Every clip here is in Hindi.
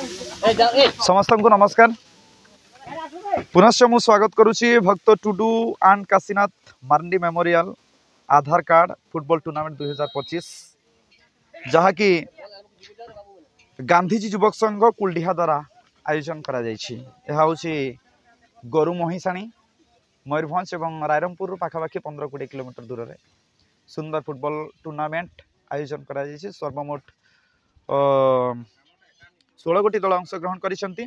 समस्त को नमस्कार पुनश्च मु स्वागत करुच्ची Bhakta Tudu and Kashinath Marandi memorial Aadhaar card football tournament 2025 जहाँकि गांधीजी युवक संघ कुलडीहा द्वारा आयोजन करा गोरु महिषाणी मयूरभंज और रायरंगपुर पाखापाखि 15-20 किलोमीटर दूर में सुंदर फुटबॉल टूर्नामेंट आयोजन करा सर्वमोट 16 गोटी दल अंशग्रहण करिसेंती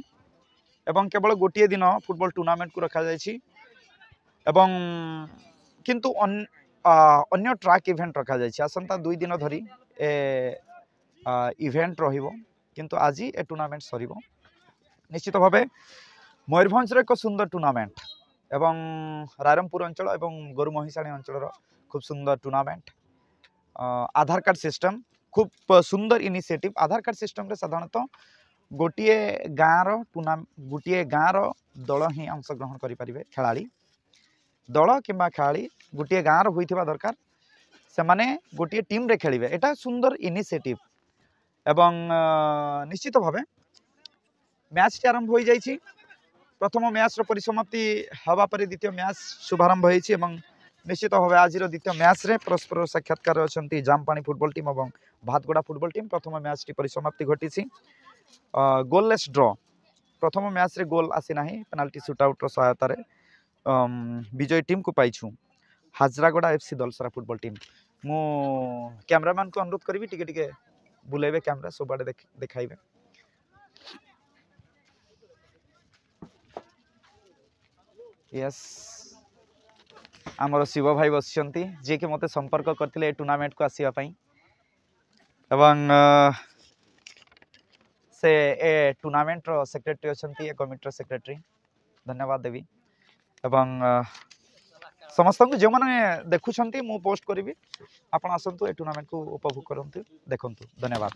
एवं केवल गोटे दिन फुटबॉल टूर्नामेंट को रखा जायछि एवं किंतु अन्य ट्रैक इवेंट रखा जायछि आसंता 2 दिन धरी ए इवेंट रहिबो किंतु आज ए टूर्नामेंट सरिबो निश्चित भाव मयूरभंज एक सुंदर टूर्नामेंट एवं रायरंगपुर अंचल एवं गोरु महिषाणी अंचल खूब सुंदर टूर्नामेंट आधार कार्ड सिस्टम खूब सुंदर इनिशिएटिव आधार कार्ड सिस्टम रे साधारणतः गोटे गाँव दल ही अंशग्रहण करें खेलाड़ी दल किंबा खेलाड़ी गोटे गाँव होइथिबा दरकार से माने गोटे टीम रे खेलिबे एटा सुंदर इनिशिएटिव एवं निश्चित भावे मैच टी आरंभ हो जाइछि प्रथम मैच रो परिसमाप्ति हवा पर द्वितीय मैच शुभारंभ होइछि एवं निश्चित भाव आज द्वितीय मैच रे परस्पर साक्षात्कार अछंती जामपानी फुटबॉल टीम और भातगोड़ा फुटबॉल टीम प्रथम मैच टी परिसमाप्ति घटी गोललेस ड्र प्रथम मैच रे गोल आसी नाही पेनाल्टी शूटआउट रो सहायता रे विजय टीम को पाइछु हाजरागोड़ा एफसी दलसरा फुटबॉल टीम मु कैमरामैन को अनुरोध करी टिके टिके बुलेबे कैमरा सब आड़े देखाइबे यस आमर शिव भाई बसिचंती जे कि मते संपर्क करथिले टूर्नामेंट को आसीबा पई एवं से ए टूर्नामेंट रो सेक्रेटरी अछंती ए कमिटी रो सेक्रेटरी धन्यवाद देवी एवं समस्त को जो माने देखुछंती मु पोस्ट करिवि आपण आसंतु ए टूर्नामेंट को उपभोग करंतु देखंतु धन्यवाद।